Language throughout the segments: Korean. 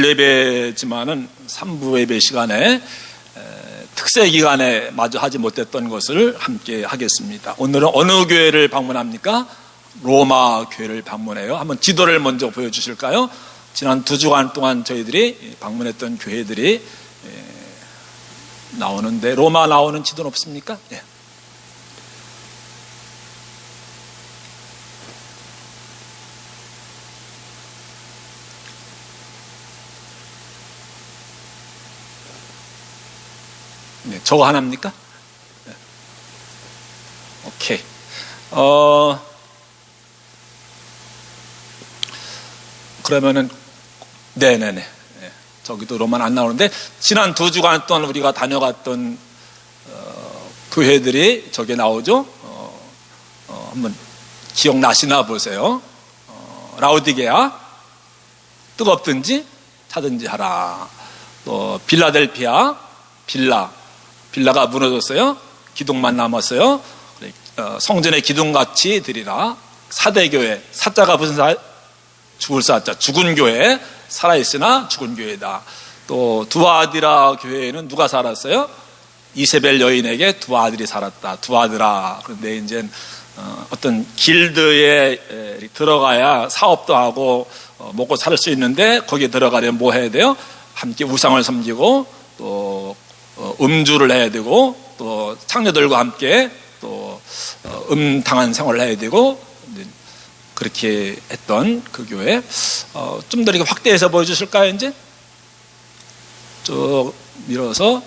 예배지만은 3부 예배 시간에 특세 기간에 마저 하지 못했던 것을 함께 하겠습니다. 오늘은 어느 교회를 방문합니까? 로마 교회를 방문해요. 한번 지도를 먼저 보여주실까요? 지난 2주간 동안 저희들이 방문했던 교회들이 나오는데 로마 나오는 지도는 없습니까? 예. 네, 저거 하나입니까? 네. 오케이. 그러면은, 네네네. 네, 저기도 로마는 안 나오는데, 지난 2주간 동안 우리가 다녀갔던, 교회들이 저게 나오죠? 한번 기억나시나 보세요. 라우디게아, 뜨겁든지 차든지 하라. 또, 빌라델피아, 빌라가 무너졌어요. 기둥만 남았어요. 성전의 기둥같이 드리라. 사대교회, 사자가 무슨 사? 죽을 사자, 죽은 교회, 살아있으나 죽은 교회다. 또 두아디라 교회에는 누가 살았어요? 이세벨 여인에게 두 아들이 살았다. 두 아들아. 그런데 이제 어떤 길드에 들어가야 사업도 하고 먹고 살 수 있는데 거기에 들어가려면 뭐 해야 돼요? 함께 우상을 섬기고 또 음주를 해야 되고 또 창녀들과 함께 또 음탕한 생활을 해야 되고 그렇게 했던 그 교회. 좀 더 이렇게 확대해서 보여주실까요? 이제 쭉 밀어서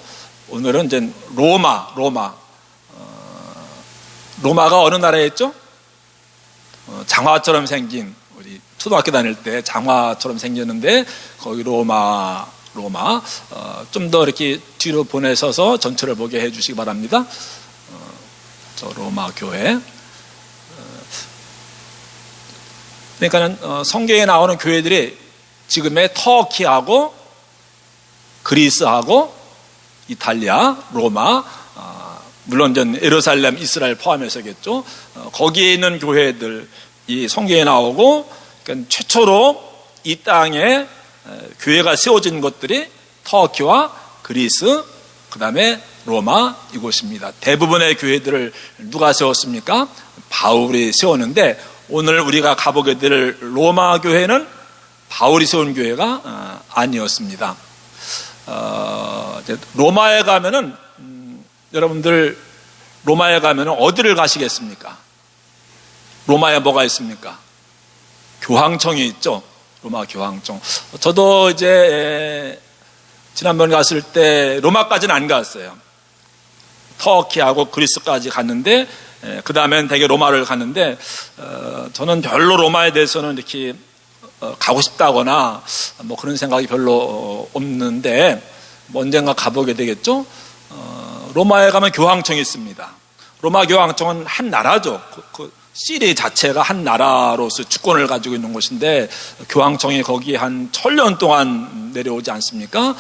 오늘은 이제 로마가 어느 나라에 있죠? 장화처럼 생긴, 우리 초등학교 다닐 때 장화처럼 생겼는데 거기 로마 좀 더 이렇게 뒤로 보내셔서 전체를 보게 해주시기 바랍니다. 저 로마 교회. 그러니까는 성경에 나오는 교회들이 지금의 터키하고 그리스하고 이탈리아, 로마, 물론 전 예루살렘, 이스라엘 포함해서겠죠. 거기에 있는 교회들, 이 성경에 나오고, 그러니까 최초로 이 땅에 교회가 세워진 것들이 터키와 그리스, 그 다음에 로마 이곳입니다. 대부분의 교회들을 누가 세웠습니까? 바울이 세웠는데 오늘 우리가 가보게 될 로마 교회는 바울이 세운 교회가 아니었습니다. 로마에 가면은 여러분들 로마에 가면은 어디를 가시겠습니까? 로마에 뭐가 있습니까? 교황청이 있죠. 로마 교황청. 저도 이제 지난번에 갔을 때 로마까지는 안 갔어요. 터키하고 그리스까지 갔는데 그 다음엔 대개 로마를 갔는데 저는 별로 로마에 대해서는 이렇게 가고 싶다거나 뭐 그런 생각이 별로 없는데 뭐 언젠가 가보게 되겠죠. 로마에 가면 교황청이 있습니다. 로마 교황청은 한 나라죠. 그 시리 자체가 한 나라로서 주권을 가지고 있는 곳인데 교황청이 거기에 한 1000년 동안 내려오지 않습니까?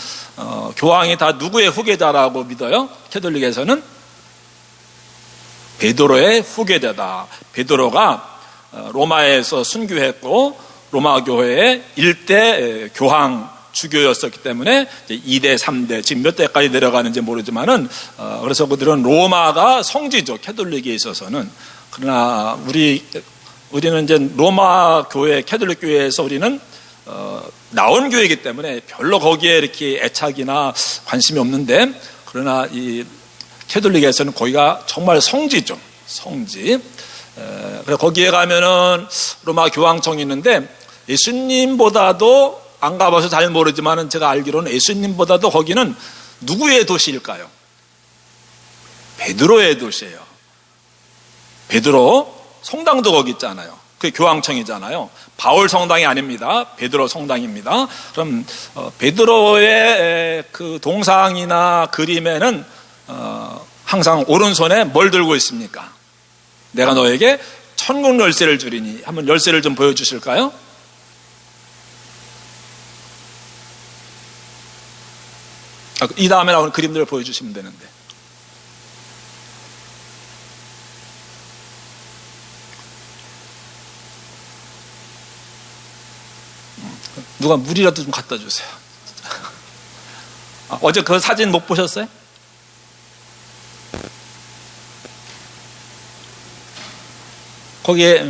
교황이 다 누구의 후계자라고 믿어요? 캐톨릭에서는 베드로의 후계자다. 베드로가 로마에서 순교했고 로마 교회의 1대 교황 주교였었기 때문에 2대, 3대, 지금 몇 대까지 내려가는지 모르지만은 그래서 그들은 로마가 성지죠. 캐톨릭에 있어서는. 그러나 우리는 이제 로마 교회, 캐톨릭 교회에서 우리는 나온 교회이기 때문에 별로 거기에 이렇게 애착이나 관심이 없는데 그러나 이 캐톨릭에서는 거기가 정말 성지죠. 성지. 그래서 거기에 가면은 로마 교황청이 있는데 예수님보다도 안 가봐서 잘 모르지만 제가 알기로는 예수님보다도 거기는 누구의 도시일까요? 베드로의 도시예요. 베드로 성당도 거기 있잖아요. 그게 교황청이잖아요. 바울 성당이 아닙니다. 베드로 성당입니다. 그럼 베드로의 그 동상이나 그림에는 항상 오른손에 뭘 들고 있습니까? 내가 너에게 천국 열쇠를 주리니. 한번 열쇠를 좀 보여주실까요? 이 다음에 나오는 그림들을 보여주시면 되는데. 누가 물이라도 좀 갖다 주세요. 어제 그 사진 못 보셨어요? 거기에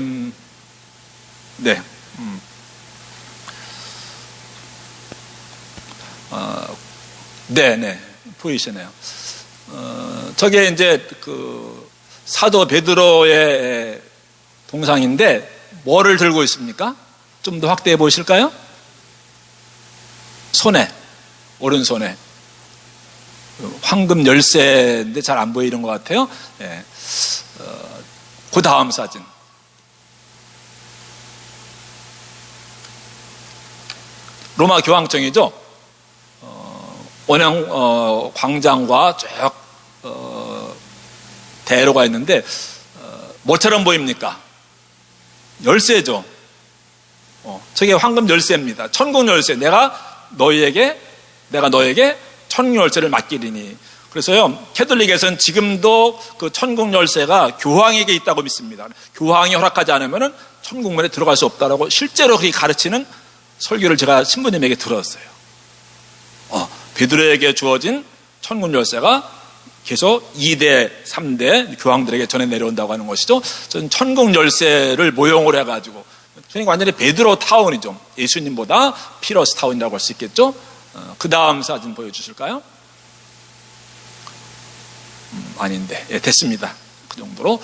네, 네, 보이시네요. 저게 이제 그 사도 베드로의 동상인데 뭐를 들고 있습니까? 좀 더 확대해 보실까요? 손에, 오른손에 황금 열쇠인데 잘 안 보이는 것 같아요. 네. 그 다음 사진. 로마 교황청이죠. 원형 광장과 쭉 대로가 있는데 뭐처럼 보입니까? 열쇠죠. 저게 황금 열쇠입니다. 천국 열쇠. 내가 너에게 천국 열쇠를 맡기리니. 그래서요, 캐톨릭에서는 지금도 그 천국 열쇠가 교황에게 있다고 믿습니다. 교황이 허락하지 않으면 천국문에 들어갈 수 없다라고 실제로 그렇게 가르치는 설교를 제가 신부님에게 들었어요. 베드로에게 주어진 천국 열쇠가 계속 2대, 3대 교황들에게 전해 내려온다고 하는 것이죠. 저는 천국 열쇠를 모형을 해가지고, 그러니까 완전히 베드로 타운이죠. 예수님보다 피러스 타운이라고 할 수 있겠죠. 그 다음 사진 보여주실까요? 아닌데, 예, 됐습니다. 그 정도로.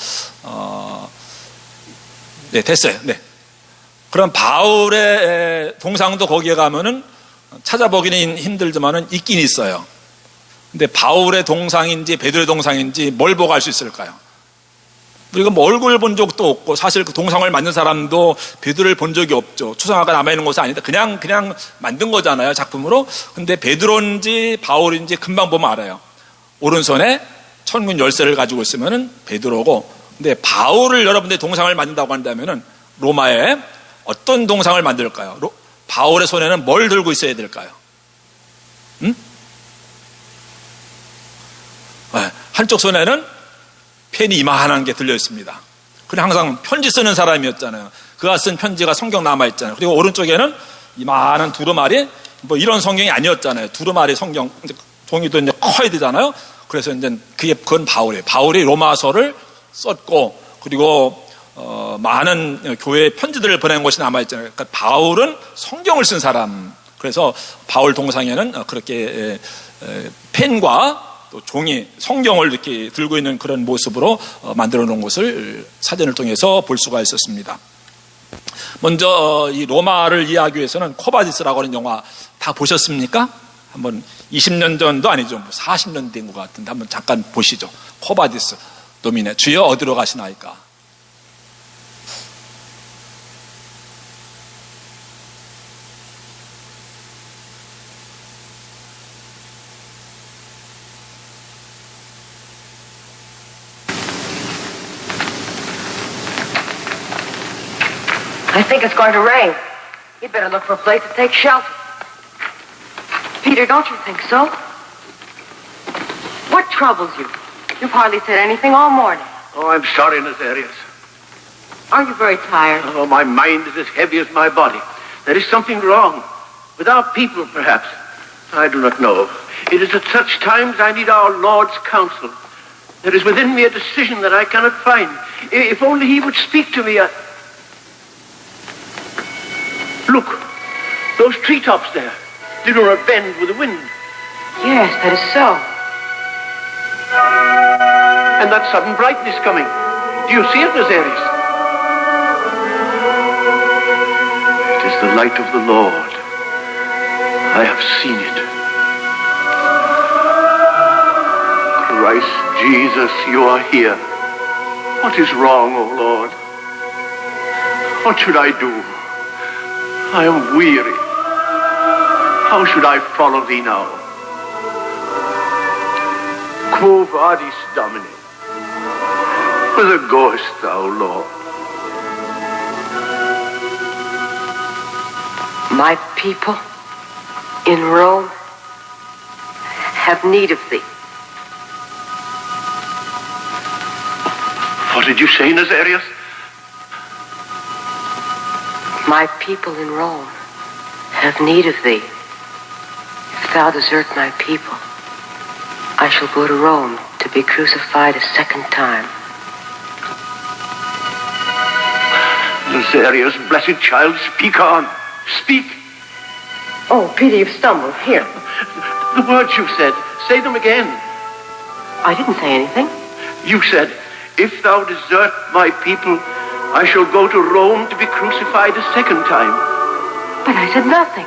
네, 됐어요. 네. 그럼 바울의 동상도 거기에 가면은 찾아보기는 힘들지만은 있긴 있어요. 근데 바울의 동상인지 베드로의 동상인지 뭘 보고 알 수 있을까요? 우리가 뭐 얼굴 본 적도 없고, 사실 그 동상을 만든 사람도 베드로를 본 적이 없죠. 추상화가 남아있는 것은 아니다. 그냥 만든 거잖아요, 작품으로. 근데 베드로인지 바울인지 금방 보면 알아요. 오른손에 천국 열쇠를 가지고 있으면은 베드로고, 근데 바울을 여러분들이 동상을 만든다고 한다면은 로마에 어떤 동상을 만들까요? 바울의 손에는 뭘 들고 있어야 될까요? 한쪽 손에는 펜이 이만한 게 들려 있습니다. 그리고 항상 편지 쓰는 사람이었잖아요. 그가 쓴 편지가 성경 남아있잖아요. 그리고 오른쪽에는 이만한 두루마리, 뭐 이런 성경이 아니었잖아요. 두루마리 성경, 종이도 이제 커야 되잖아요. 그래서 이제 그건 바울이에요. 바울이 로마서를 썼고, 그리고 많은 교회에 편지들을 보낸 것이 남아있잖아요. 그러니까 바울은 성경을 쓴 사람. 그래서 바울 동상에는 그렇게 펜과 또 종이, 성경을 이렇게 들고 있는 그런 모습으로 만들어 놓은 것을 사진을 통해서 볼 수가 있었습니다. 먼저 이 로마를 이해하기 위해서는 코바디스라고 하는 영화 다 보셨습니까? 한번 20년 전도 아니죠. 40년 된 것 같은데 한번 잠깐 보시죠. 코바디스. 노미네. 주여 어디로 가시나이까? I think it's going to rain. You'd better look for a place to take shelter. Peter, don't you think so? What troubles you? You've hardly said anything all morning. Oh, I'm sorry, Nazarius. Are you very tired? Oh, my mind is as heavy as my body. There is something wrong. With our people, perhaps. I do not know. It is at such times I need our Lord's counsel. There is within me a decision that I cannot find. If only he would speak to me. Look, those treetops there. They do not bend with the wind. Yes, that is so. And that sudden brightness coming. Do you see it, Nazarius? It is the light of the Lord. I have seen it. Christ Jesus, you are here. What is wrong, O Lord? What should I do? I am weary. How should I follow thee now? Quo vadis, Domine? Whither goest thou, Lord? My people in Rome have need of thee. What did you say, Nazarius? My people in Rome have need of thee. If thou desert my people, I shall go to Rome to be crucified a second time. Nazarius, blessed child, speak on. Speak. Oh, Peter, you've stumbled. Here. The words you said, say them again. I didn't say anything. You said, if thou desert my people, I shall go to Rome to be crucified a second time. But I said nothing.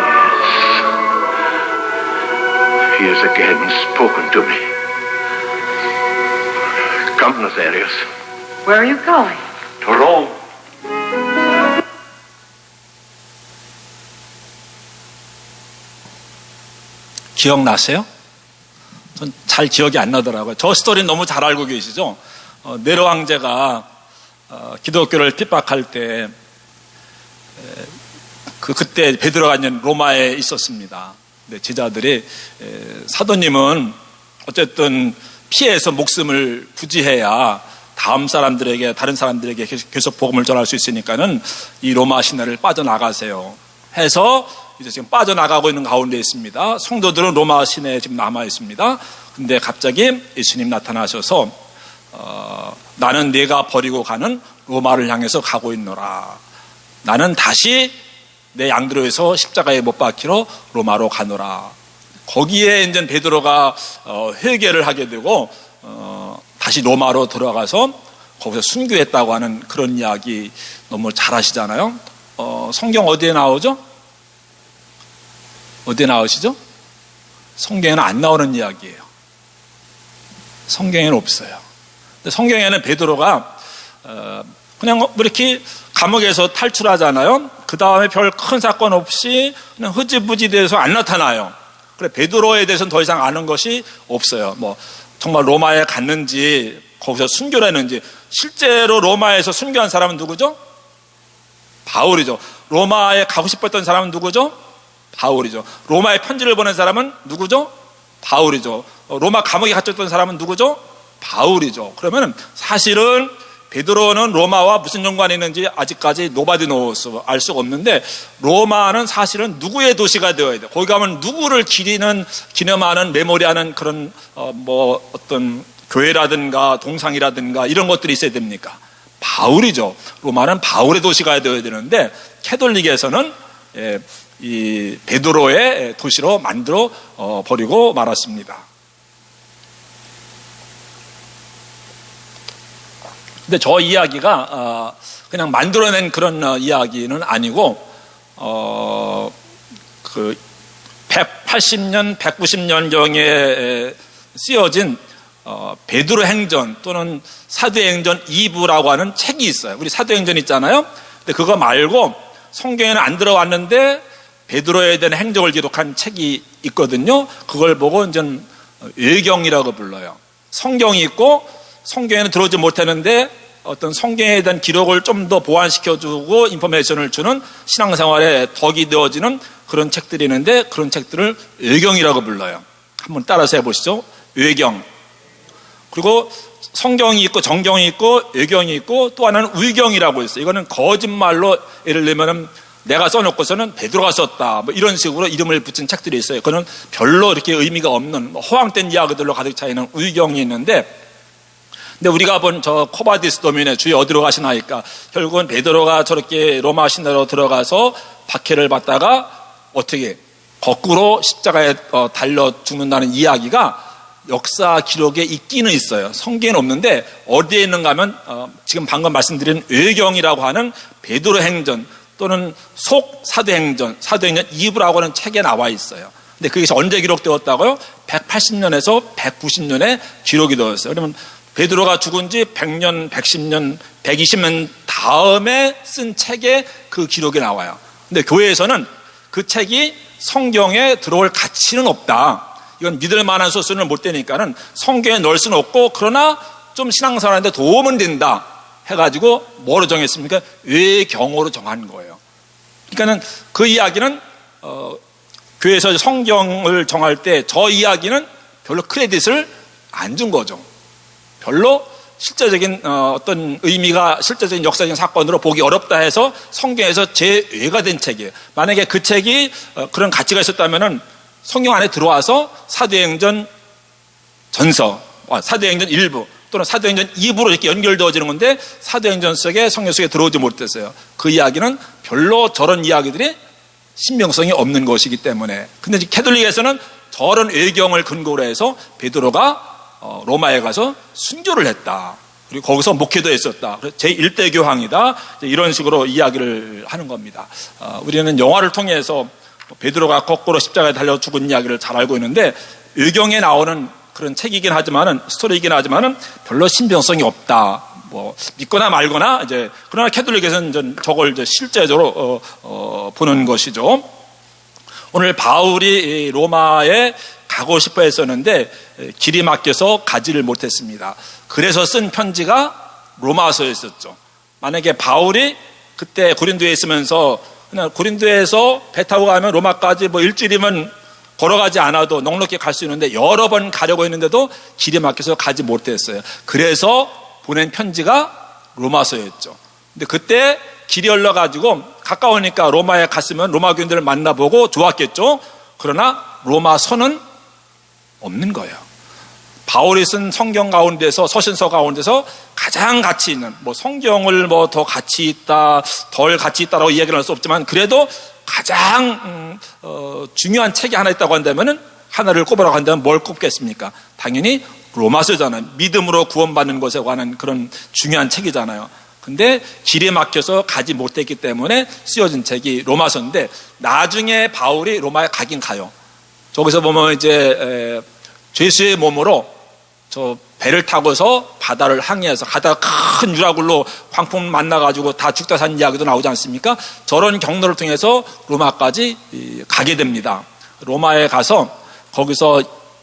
Yes. He has again spoken to me. Come, Nazarius. Where are you going? To Rome. 기억나세요? 전 잘 기억이 안 나더라고요. 저 스토리는 너무 잘 알고 계시죠? 네로 황제가 기독교를 핍박할 때 그때 베드로가 있는 로마에 있었습니다. 제자들이 사도님은 어쨌든 피해서 목숨을 부지해야 다른 사람들에게 계속 복음을 전할 수 있으니까는 이 로마 시내를 빠져나가세요 해서 이제 지금 빠져나가고 있는 가운데 있습니다. 성도들은 로마 시내에 지금 남아 있습니다. 근데 갑자기 예수님 나타나셔서 나는 네가 버리고 가는 로마를 향해서 가고 있노라. 나는 다시 내 양들을 위해서 십자가에 못 박히러 로마로 가노라. 거기에 이제 베드로가 회개를 하게 되고 다시 로마로 들어가서 거기서 순교했다고 하는 그런 이야기 너무 잘 아시잖아요. 성경 어디에 나오죠? 어디에 나오시죠? 성경에는 안 나오는 이야기예요. 성경에는 없어요. 근데 성경에는 베드로가 그냥 이렇게 감옥에서 탈출하잖아요. 그 다음에 별 큰 사건 없이 그냥 흐지부지 돼서 안 나타나요. 그래 베드로에 대해서는 더 이상 아는 것이 없어요. 뭐 정말 로마에 갔는지 거기서 순교를 했는지. 실제로 로마에서 순교한 사람은 누구죠? 바울이죠. 로마에 가고 싶었던 사람은 누구죠? 바울이죠. 로마에 편지를 보낸 사람은 누구죠? 바울이죠. 로마 감옥에 갇혔던 사람은 누구죠? 바울이죠. 그러면 사실은 베드로는 로마와 무슨 연관이 있는지 아직까지 노바디 노스 알 수가 없는데 로마는 사실은 누구의 도시가 되어야 돼요. 거기 가면 누구를 기념하는 메모리하는 그런 어떤 교회라든가 동상이라든가 이런 것들이 있어야 됩니까? 바울이죠. 로마는 바울의 도시가 되어야 되는데 캐톨릭에서는 이 베드로의 도시로 만들어 버리고 말았습니다. 근데 저 이야기가 그냥 만들어낸 그런 이야기는 아니고 그 180년, 190년경에 쓰여진 베드로 행전 또는 사도행전 2부라고 하는 책이 있어요. 우리 사도행전 있잖아요. 근데 그거 말고 성경에는 안 들어왔는데 베드로에 대한 행적을 기록한 책이 있거든요. 그걸 보고 이제 외경이라고 불러요. 성경이 있고 성경에는 들어오지 못했는데 어떤 성경에 대한 기록을 좀 더 보완시켜주고 인포메이션을 주는 신앙생활에 덕이 되어지는 그런 책들이 있는데 그런 책들을 외경이라고 불러요. 한번 따라서 해보시죠. 외경. 그리고 성경이 있고 정경이 있고 외경이 있고 또 하나는 의경이라고 있어요. 이거는 거짓말로 예를 들면 내가 써놓고서는 베드로가 썼다 뭐 이런 식으로 이름을 붙인 책들이 있어요. 그거는 별로 이렇게 의미가 없는 허황된 이야기들로 가득 차 있는 의경이 있는데 근데 우리가 본 저 코바디스 도민의 주여 어디로 가시나이까 결국은 베드로가 저렇게 로마 시내로 들어가서 박해를 받다가 어떻게 거꾸로 십자가에 달려 죽는다는 이야기가 역사 기록에 있기는 있어요. 성경에는 없는데 어디에 있는가 하면 지금 방금 말씀드린 외경이라고 하는 베드로 행전 또는 속 사도행전 2부라고 하는 책에 나와 있어요. 근데 그게 언제 기록되었다고요? 180년에서 190년에 기록이 되었어요. 그러면 베드로가 죽은 지 100년, 110년, 120년 다음에 쓴 책에 그 기록이 나와요. 근데 교회에서는 그 책이 성경에 들어올 가치는 없다. 이건 믿을 만한 소스는 못 되니까는 성경에 넣을 수는 없고 그러나 좀 신앙생활하는데 도움은 된다 해가지고 뭐로 정했습니까? 외경으로 정한 거예요. 그러니까는 그 이야기는 교회에서 성경을 정할 때 저 이야기는 별로 크레딧을 안 준 거죠. 별로 실제적인 어떤 의미가 실제적인 역사적인 사건으로 보기 어렵다 해서 성경에서 제외가 된 책이에요. 만약에 그 책이 그런 가치가 있었다면은 성경 안에 들어와서 사도행전 전서, 사도행전 1부 또는 사도행전 2부로 이렇게 연결되어지는 건데 사도행전 속에 성경 속에 들어오지 못했어요. 그 이야기는 별로 저런 이야기들이 신빙성이 없는 것이기 때문에. 근데 캐톨릭에서는 저런 외경을 근거로 해서 베드로가 로마에 가서 순교를 했다. 그리고 거기서 목회도 했었다. 제1대 교황이다. 이런 식으로 이야기를 하는 겁니다. 우리는 영화를 통해서 베드로가 거꾸로 십자가에 달려 죽은 이야기를 잘 알고 있는데 외경에 나오는 그런 책이긴 하지만은 스토리이긴 하지만은 별로 신빙성이 없다. 뭐 믿거나 말거나 이제 그러나 캐톨릭에서는 저걸 이제 실제적으로 보는 것이죠. 오늘 바울이 로마에 가고 싶어 했었는데 길이 막혀서 가지를 못했습니다. 그래서 쓴 편지가 로마서였었죠. 만약에 바울이 그때 고린도에 있으면서 그냥 고린도에서 배 타고 가면 로마까지 뭐 일주일이면 걸어가지 않아도 넉넉히 갈 수 있는데 여러 번 가려고 했는데도 길이 막혀서 가지 못했어요. 그래서 보낸 편지가 로마서였죠. 근데 그때 길이 열려가지고 가까우니까 로마에 갔으면 로마 교인들을 만나보고 좋았겠죠. 그러나 로마서는 없는 거예요. 바울이 쓴 성경 가운데서 서신서 가운데서 가장 가치 있는 뭐 성경을 뭐 더 가치 있다 덜 가치 있다라고 이야기를 할 수 없지만 그래도 가장 중요한 책이 하나 있다고 한다면은 하나를 꼽으라고 한다면 뭘 꼽겠습니까? 당연히 로마서잖아요. 믿음으로 구원받는 것에 관한 그런 중요한 책이잖아요. 근데 길에 막혀서 가지 못했기 때문에 쓰여진 책이 로마서인데 나중에 바울이 로마에 가긴 가요. 저기서 보면 이제 죄수의 몸으로 저 배를 타고서 바다를 항해해서 가다가 큰 유라굴로 광풍 만나가지고 다 죽다 산 이야기도 나오지 않습니까? 저런 경로를 통해서 로마까지 가게 됩니다. 로마에 가서 거기서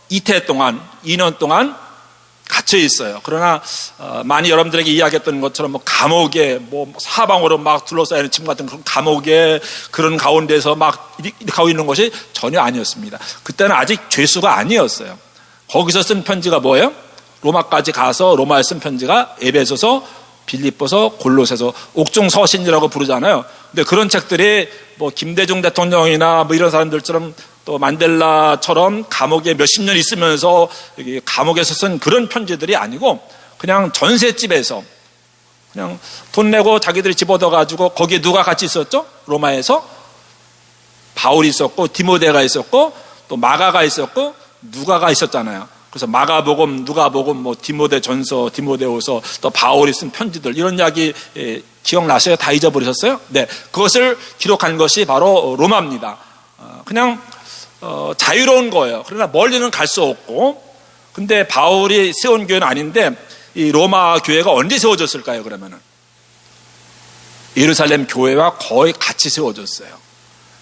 이태 동안 2년 동안 갇혀 있어요. 그러나 많이 여러분들에게 이야기했던 것처럼 뭐 감옥에 뭐 사방으로 막 둘러싸이는 침 같은 그런 감옥에 그런 가운데서 막 이렇게 하고 있는 것이 전혀 아니었습니다. 그때는 아직 죄수가 아니었어요. 거기서 쓴 편지가 뭐예요? 로마까지 가서 로마에 쓴 편지가 에베소서, 빌립보서, 골로새서, 옥중서신이라고 부르잖아요. 근데 그런 책들이 뭐 김대중 대통령이나 뭐 이런 사람들처럼 또 만델라처럼 감옥에 몇십 년 있으면서 감옥에서 쓴 그런 편지들이 아니고 그냥 전셋집에서 그냥 돈 내고 자기들이 집어넣어가지고 거기에 누가 같이 있었죠? 로마에서 바울이 있었고 디모데가 있었고 또 마가가 있었고 누가가 있었잖아요. 그래서 마가복음, 누가복음, 뭐 디모데 전서, 디모데후서, 또 바울이 쓴 편지들 이런 이야기 기억나세요? 다 잊어버리셨어요? 네, 그것을 기록한 것이 바로 로마입니다. 그냥 자유로운 거예요. 그러나 멀리는 갈 수 없고, 근데 바울이 세운 교회는 아닌데 이 로마 교회가 언제 세워졌을까요? 그러면은 예루살렘 교회와 거의 같이 세워졌어요.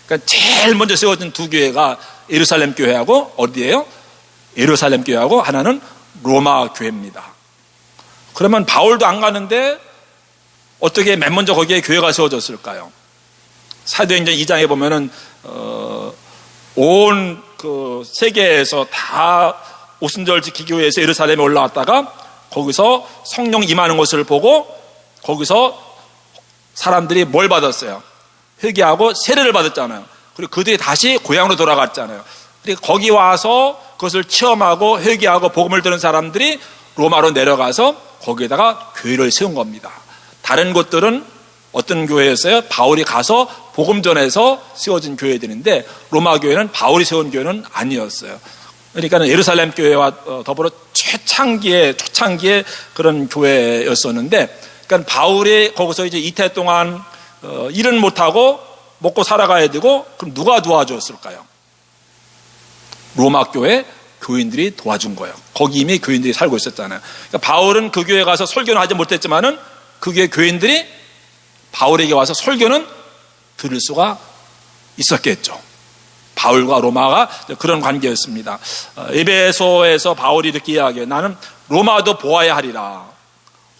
그러니까 제일 먼저 세워진 두 교회가 예루살렘 교회하고 어디예요? 예루살렘 교회하고 하나는 로마 교회입니다. 그러면 바울도 안 가는데 어떻게 맨 먼저 거기에 교회가 세워졌을까요? 사도행전 2장에 보면은 온 그 세계에서 다 오순절 지키기 위해서 예루살렘에 올라왔다가 거기서 성령 임하는 것을 보고 거기서 사람들이 뭘 받았어요? 회개하고 세례를 받았잖아요. 그리고 그들이 다시 고향으로 돌아갔잖아요. 그리고 거기 와서 그것을 체험하고 회개하고 복음을 들은 사람들이 로마로 내려가서 거기에다가 교회를 세운 겁니다. 다른 곳들은 어떤 교회였어요? 바울이 가서 복음 전해서 세워진 교회들인데 로마 교회는 바울이 세운 교회는 아니었어요. 그러니까 예루살렘 교회와 더불어 초창기에 그런 교회였었는데, 그러니까 바울이 거기서 이제 이태 동안 일은 못하고 먹고 살아가야 되고, 그럼 누가 도와줬을까요? 로마 교회 교인들이 도와준 거예요. 거기 이미 교인들이 살고 있었잖아요. 그러니까 바울은 그 교회에 가서 설교는 하지 못했지만은 그 교회 교인들이 바울에게 와서 설교는 들을 수가 있었겠죠. 바울과 로마가 그런 관계였습니다. 에베소에서 바울이 이렇게 이야기해요. 나는 로마도 보아야 하리라.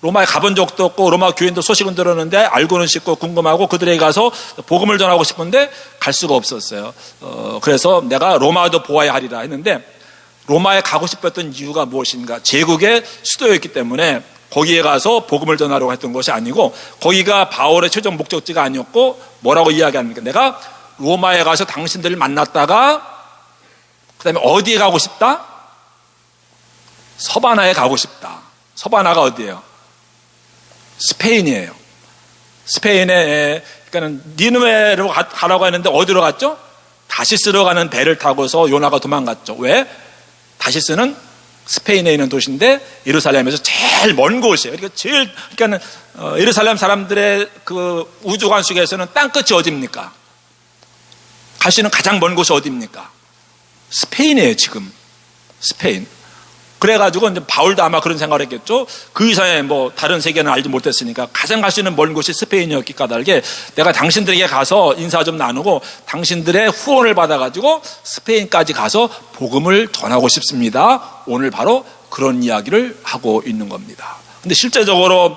로마에 가본 적도 없고 로마 교인도 소식은 들었는데 알고는 싶고 궁금하고 그들에게 가서 복음을 전하고 싶은데 갈 수가 없었어요. 그래서 내가 로마도 보아야 하리라 했는데, 로마에 가고 싶었던 이유가 무엇인가? 제국의 수도였기 때문에 거기에 가서 복음을 전하려고 했던 것이 아니고 거기가 바울의 최종 목적지가 아니었고 뭐라고 이야기합니까? 내가 로마에 가서 당신들을 만났다가 그 다음에 어디에 가고 싶다? 서바나에 가고 싶다. 서바나가 어디예요? 스페인이에요. 스페인에 그러니까 니느웨로 가라고 했는데 어디로 갔죠? 다시스로 가는 배를 타고서 요나가 도망갔죠. 왜? 다시스는 스페인에 있는 도시인데 예루살렘에서 제일 먼 곳이에요. 그러니까 예루살렘 사람들의 그 우주관 속에서는 땅끝이 어디입니까? 갈 수 있는 가장 먼 곳이 어디입니까? 스페인이에요, 지금. 스페인. 그래가지고 이제 바울도 아마 그런 생각을 했겠죠. 그 이상의 뭐 다른 세계는 알지 못했으니까 가장 갈 수 있는 먼 곳이 스페인이었기 까닭에 내가 당신들에게 가서 인사 좀 나누고 당신들의 후원을 받아가지고 스페인까지 가서 복음을 전하고 싶습니다. 오늘 바로 그런 이야기를 하고 있는 겁니다. 근데 실제적으로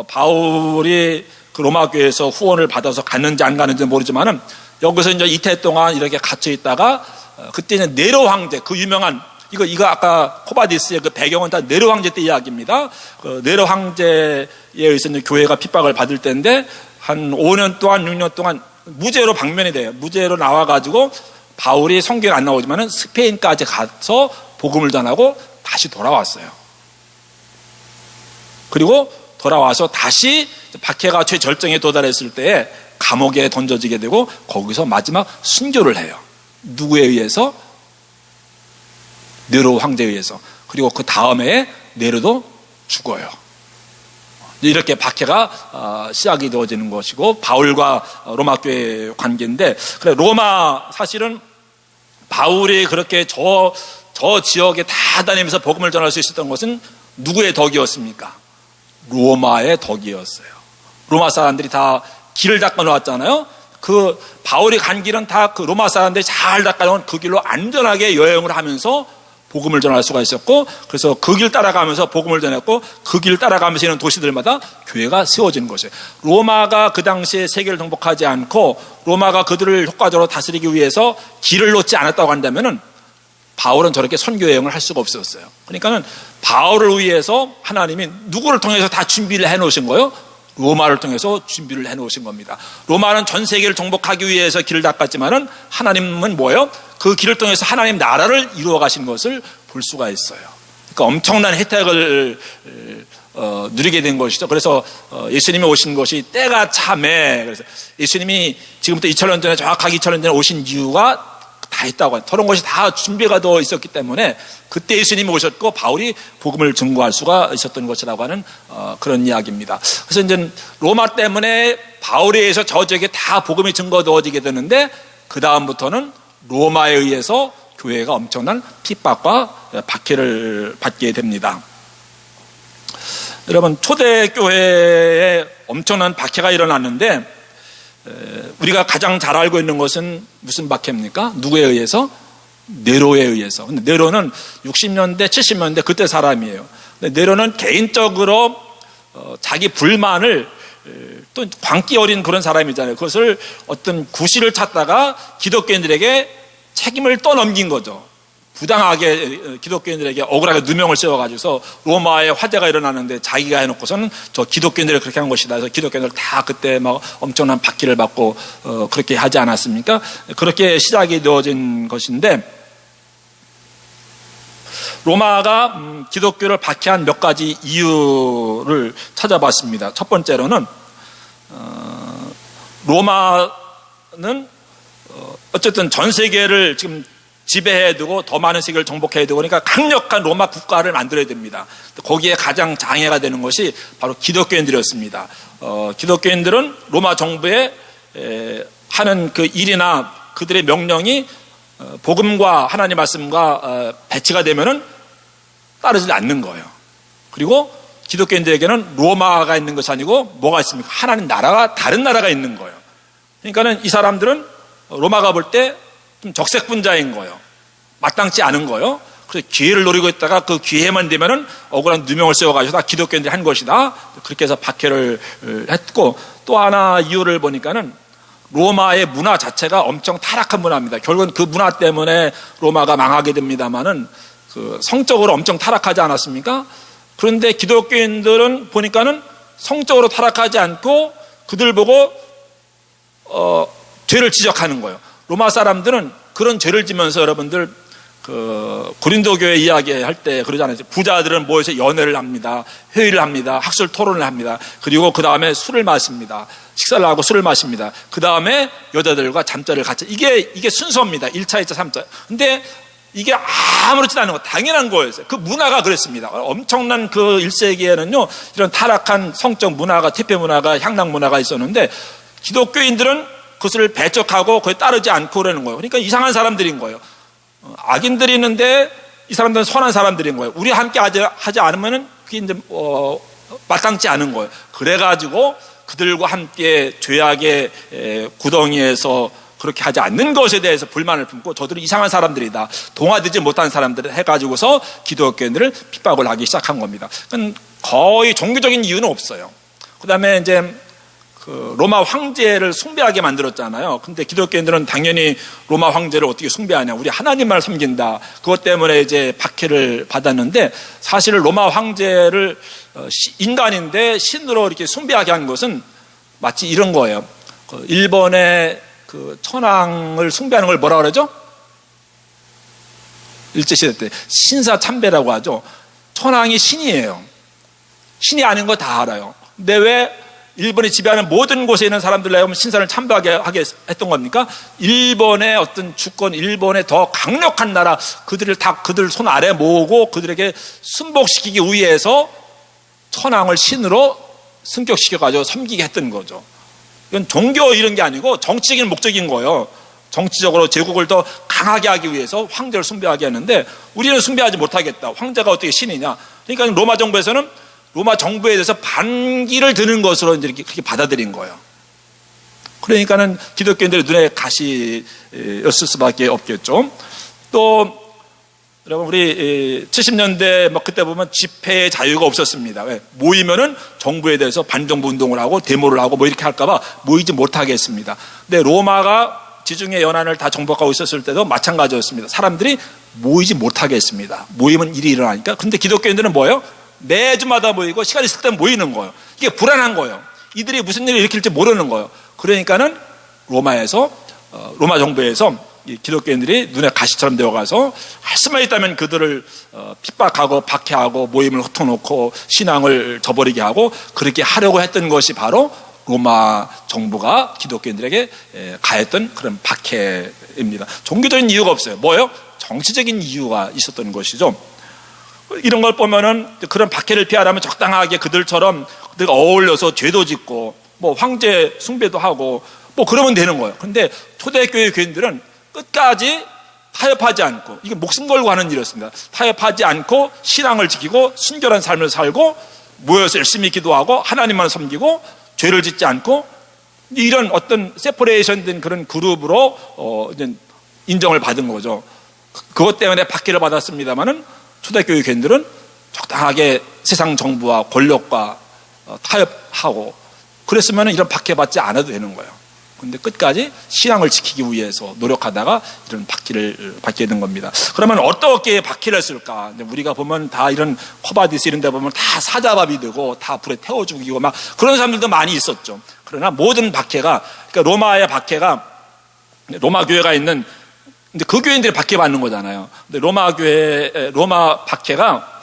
바울이 그 로마 교회에서 후원을 받아서 갔는지 안 갔는지 모르지만은 여기서 이제 이태 동안 이렇게 갇혀 있다가 그때는 네로 황제, 그 유명한 이거 아까 코바디스의 그 배경은 다 네로 황제 때 이야기입니다. 그 네로 황제에 의해서 이제 교회가 핍박을 받을 때인데 한 5년 동안 6년 동안 무죄로 방면이 돼요. 무죄로 나와가지고 바울이 성경에 안 나오지만은 스페인까지 가서 복음을 전하고 다시 돌아왔어요. 그리고 돌아와서 다시 박해가 최절정에 도달했을 때에 감옥에 던져지게 되고 거기서 마지막 순교를 해요. 누구에 의해서? 네로 황제에 의해서. 그리고 그 다음에 네로도 죽어요. 이렇게 박해가 시작이 되어지는 것이고 바울과 로마 교회의 관계인데, 그래 로마 사실은 바울이 그렇게 저 지역에 다 다니면서 복음을 전할 수 있었던 것은 누구의 덕이었습니까? 로마의 덕이었어요. 로마 사람들이 다 길을 닦아 놓았잖아요. 그 바울이 간 길은 다 그 로마 사람들이 잘 닦아 놓은 그 길로 안전하게 여행을 하면서 복음을 전할 수가 있었고, 그래서 그 길 따라가면서 복음을 전했고, 그 길 따라가면서 있는 도시들마다 교회가 세워지는 것이에요. 로마가 그 당시에 세계를 정복하지 않고 로마가 그들을 효과적으로 다스리기 위해서 길을 놓지 않았다고 한다면은 바울은 저렇게 선교 여행을 할 수가 없었어요. 그러니까는 바울을 위해서 하나님이 누구를 통해서 다 준비를 해 놓으신 거예요? 로마를 통해서 준비를 해 놓으신 겁니다. 로마는 전 세계를 정복하기 위해서 길을 닦았지만은 하나님은 뭐예요? 그 길을 통해서 하나님 나라를 이루어 가신 것을 볼 수가 있어요. 그러니까 엄청난 혜택을 누리게 된 것이죠. 그래서 예수님이 오신 것이 때가 참에, 그래서 예수님이 지금부터 2000년 전에, 정확하게 2000년 전에 오신 이유가 다 있다고 해요. 저런 것이 다 준비가 되어 있었기 때문에 그때 예수님이 오셨고 바울이 복음을 증거할 수가 있었던 것이라고 하는 그런 이야기입니다. 그래서 이제 로마 때문에 바울에 의해서 저 지역에 다 복음이 증거되어지게 되는데, 그 다음부터는 로마에 의해서 교회가 엄청난 핍박과 박해를 받게 됩니다. 여러분, 초대교회에 엄청난 박해가 일어났는데 우리가 가장 잘 알고 있는 것은 무슨 박해입니까? 누구에 의해서? 네로에 의해서. 근데 네로는 60년대, 70년대 그때 사람이에요. 근데 네로는 개인적으로 자기 불만을, 또 광기 어린 그런 사람이잖아요. 그것을 어떤 구실을 찾다가 기독교인들에게 책임을 떠넘긴 거죠. 부당하게 기독교인들에게 억울하게 누명을 세워가지고서 로마에 화재가 일어나는데 자기가 해놓고서는 저 기독교인들이 그렇게 한 것이다. 그래서 기독교인들 다 그때 막 엄청난 박해를 받고 그렇게 하지 않았습니까? 그렇게 시작이 되어진 것인데, 로마가 기독교를 박해한 몇 가지 이유를 찾아봤습니다. 첫 번째로는 로마는 어쨌든 전 세계를 지금 지배해두고 더 많은 세계를 정복해두고, 그러니까 강력한 로마 국가를 만들어야 됩니다. 거기에 가장 장애가 되는 것이 바로 기독교인들이었습니다. 기독교인들은 로마 정부에 하는 그 일이나 그들의 명령이 복음과 하나님 말씀과 배치가 되면은 따르지 않는 거예요. 그리고 기독교인들에게는 로마가 있는 것이 아니고 뭐가 있습니까? 하나님 나라가, 다른 나라가 있는 거예요. 그러니까는 이 사람들은 로마가 볼 때 좀 적색분자인 거예요. 마땅치 않은 거예요. 그래서 기회를 노리고 있다가 그 기회만 되면은 억울한 누명을 세워가지고 다 기독교인들이 한 것이다. 그렇게 해서 박해를 했고, 또 하나 이유를 보니까는 로마의 문화 자체가 엄청 타락한 문화입니다. 결국은 그 문화 때문에 로마가 망하게 됩니다만은 그 성적으로 엄청 타락하지 않았습니까? 그런데 기독교인들은 보니까는 성적으로 타락하지 않고 그들 보고 죄를 지적하는 거예요. 로마 사람들은 그런 죄를 지면서 여러분들 고린도 교회 이야기할 때 그러잖아요. 부자들은 모여서 연회를 합니다. 회의를 합니다. 학술 토론을 합니다. 그리고 그 다음에 술을 마십니다. 식사를 하고 술을 마십니다. 그 다음에 여자들과 잠자리를 같이. 이게 순서입니다. 1차, 2차, 3차. 근데 이게 아무렇지도 않은 거, 당연한 거였어요. 그 문화가 그랬습니다. 엄청난 그 1세기에는요, 이런 타락한 성적 문화가, 퇴폐 문화가, 향락 문화가 있었는데, 기독교인들은 그것을 배척하고 그에 따르지 않고 그러는 거예요. 그러니까 이상한 사람들인 거예요. 악인들이 있는데 이 사람들은 선한 사람들인 거예요. 우리 함께 하지 않으면은 그게 이제 마땅치 않은 거예요. 그래가지고 그들과 함께 죄악의 구덩이에서 그렇게 하지 않는 것에 대해서 불만을 품고 저들은 이상한 사람들이다, 동화되지 못한 사람들을 해가지고서 기독교인들을 핍박을 하기 시작한 겁니다. 거의 종교적인 이유는 없어요. 그 다음에 이제 그 로마 황제를 숭배하게 만들었잖아요. 근데 기독교인들은 당연히 로마 황제를 어떻게 숭배하냐, 우리 하나님만 섬긴다, 그것 때문에 이제 박해를 받았는데, 사실 로마 황제를 인간인데 신으로 이렇게 숭배하게 한 것은 마치 이런 거예요. 일본의 그 천황을 숭배하는 걸 뭐라 그러죠? 일제시대 때 신사참배라고 하죠. 천황이 신이에요. 신이 아닌 거 다 알아요. 근데 왜 일본이 지배하는 모든 곳에 있는 사람들 내가 신사를 참배하게 했던 겁니까? 일본의 어떤 주권, 일본의 더 강력한 나라, 그들을 다 그들 손 아래 모으고 그들에게 순복시키기 위해서 천황을 신으로 승격시켜가지고 섬기게 했던 거죠. 이건 종교 이런 게 아니고 정치적인 목적인 거예요. 정치적으로 제국을 더 강하게 하기 위해서 황제를 숭배하게 했는데, 우리는 숭배하지 못하겠다. 황제가 어떻게 신이냐. 그러니까 로마 정부에서는 로마 정부에 대해서 반기를 드는 것으로 이제 그렇게 받아들인 거예요. 그러니까는 기독교인들의 눈에 가시였을 수밖에 없겠죠. 또 여러분, 우리 70년대 막 그때 보면 집회의 자유가 없었습니다. 왜? 모이면은 정부에 대해서 반정부 운동을 하고 데모를 하고 뭐 이렇게 할까봐 모이지 못하게 했습니다. 근데 로마가 지중해 연안을 다 정복하고 있었을 때도 마찬가지였습니다. 사람들이 모이지 못하게 했습니다. 모이면 일이 일어나니까. 근데 기독교인들은 뭐예요? 매주마다 모이고 시간 있을 때 모이는 거예요. 이게 불안한 거예요. 이들이 무슨 일을 일으킬지 모르는 거예요. 그러니까는 로마 정부에서 기독교인들이 눈에 가시처럼 되어가서 할 수만 있다면 그들을 핍박하고 박해하고 모임을 흩어놓고 신앙을 저버리게 하고 그렇게 하려고 했던 것이 바로 로마 정부가 기독교인들에게 가했던 그런 박해입니다. 종교적인 이유가 없어요. 뭐예요? 정치적인 이유가 있었던 것이죠. 이런 걸 보면은 그런 박해를 피하려면 적당하게 그들처럼 그들과 어울려서 죄도 짓고 뭐 황제 숭배도 하고 뭐 그러면 되는 거예요. 근데 초대교회 교인들은 끝까지 타협하지 않고, 이게 목숨 걸고 하는 일이었습니다. 타협하지 않고 신앙을 지키고 순결한 삶을 살고 모여서 열심히 기도하고 하나님만 섬기고 죄를 짓지 않고, 이런 어떤 세퍼레이션 된 그런 그룹으로 인정을 받은 거죠. 그것 때문에 박해를 받았습니다마는 초대교회 교인들은 적당하게 세상 정부와 권력과 타협하고 그랬으면 이런 박해받지 않아도 되는 거예요. 근데 끝까지 신앙을 지키기 위해서 노력하다가 이런 박해를 받게 된 겁니다. 그러면 어떻게 박해를 했을까? 우리가 보면 다 이런 코바디스 이런 데 보면 다 사자밥이 되고 다 불에 태워 죽이고 막 그런 사람들도 많이 있었죠. 그러나 모든 박해가, 그러니까 로마의 박해가, 로마 교회가 있는, 근데 그 교인들이 박해받는 거잖아요. 근데 로마 박해가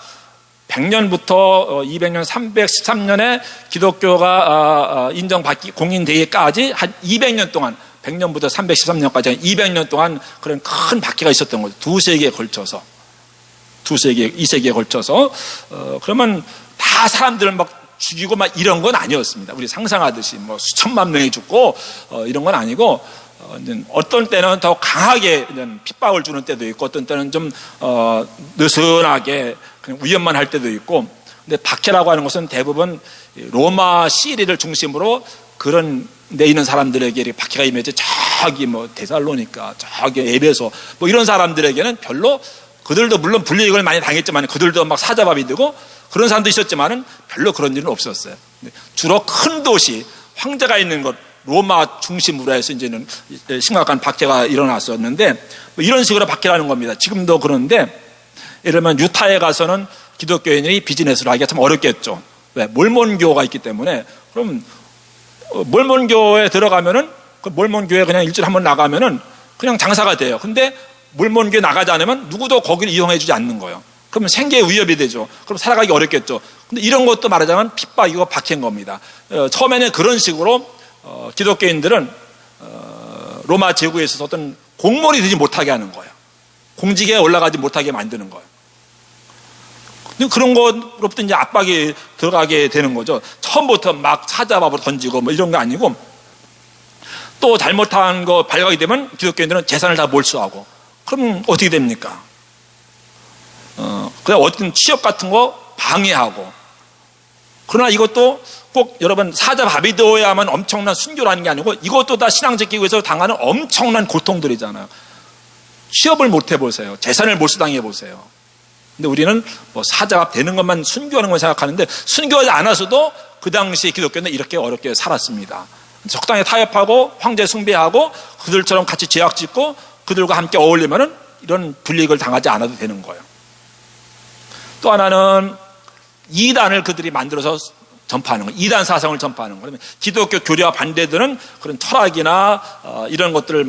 100년부터 200년, 313년에 기독교가 인정받기, 공인되기까지 한 200년 동안, 100년부터 313년까지 200년 동안 그런 큰 박해가 있었던 거죠. 2세기에 걸쳐서. 2세기에 걸쳐서. 그러면 다 사람들을 막 죽이고 막 이런 건 아니었습니다. 우리 상상하듯이 뭐 수천만 명이 죽고 이런 건 아니고, 어떤 때는 더 강하게 핍박을 주는 때도 있고, 어떤 때는 좀 느슨하게 그냥 위협만 할 때도 있고. 근데 박해라고 하는 것은 대부분 로마 시리를 중심으로 그런 데 있는 사람들에게 이렇게 박해가 임해져, 저기 뭐 데살로니까, 저기 에베소 뭐 이런 사람들에게는 별로, 그들도 물론 불이익을 많이 당했지만 그들도 막 사자밥이 되고 그런 사람도 있었지만은 별로 그런 일은 없었어요. 주로 큰 도시, 황제가 있는 것, 로마 중심으로 해서 이제는 심각한 박해가 일어났었는데, 뭐 이런 식으로 박해라는 겁니다. 지금도 그런데, 예를 들면 유타에 가서는 기독교인이 비즈니스를 하기가 참 어렵겠죠. 왜? 몰몬교가 있기 때문에. 그럼 몰몬교에 들어가면은 그 몰몬교에 그냥 일주일에 한 번 나가면은 그냥 장사가 돼요. 근데 몰몬교에 나가지 않으면 누구도 거기를 이용해 주지 않는 거예요. 그러면 생계에 위협이 되죠. 그럼 살아가기 어렵겠죠. 근데 이런 것도 말하자면 핍박이고 박해인 겁니다. 처음에는 그런 식으로 기독교인들은 로마 제국에 있어서 어떤 공무원이 되지 못하게 하는 거예요. 공직에 올라가지 못하게 만드는 거예요. 근데 그런 것으로부터 이제 압박이 들어가게 되는 거죠. 처음부터 막 사자밥으로 던지고 뭐 이런 거 아니고, 또 잘못한 거 발각이 되면 기독교인들은 재산을 다 몰수하고, 그럼 어떻게 됩니까? 그냥 어떤 취업 같은 거 방해하고. 그러나 이것도 꼭 여러분 사자밥이 되어야만 엄청난 순교라는 게 아니고, 이것도 다 신앙 지키기 위해서 당하는 엄청난 고통들이잖아요. 취업을 못 해보세요. 재산을 몰수당해 보세요. 근데 우리는 뭐 사자밥 되는 것만 순교하는 걸 생각하는데, 순교하지 않아서도 그 당시 기독교는 이렇게 어렵게 살았습니다. 적당히 타협하고 황제 숭배하고 그들처럼 같이 죄악 짓고 그들과 함께 어울리면은 이런 불이익을 당하지 않아도 되는 거예요. 또 하나는 이단을 그들이 만들어서 전파하는 거예요. 이단 사상을 전파하는 거예요. 기독교 교리와 반대되는 그런 철학이나 이런 것들을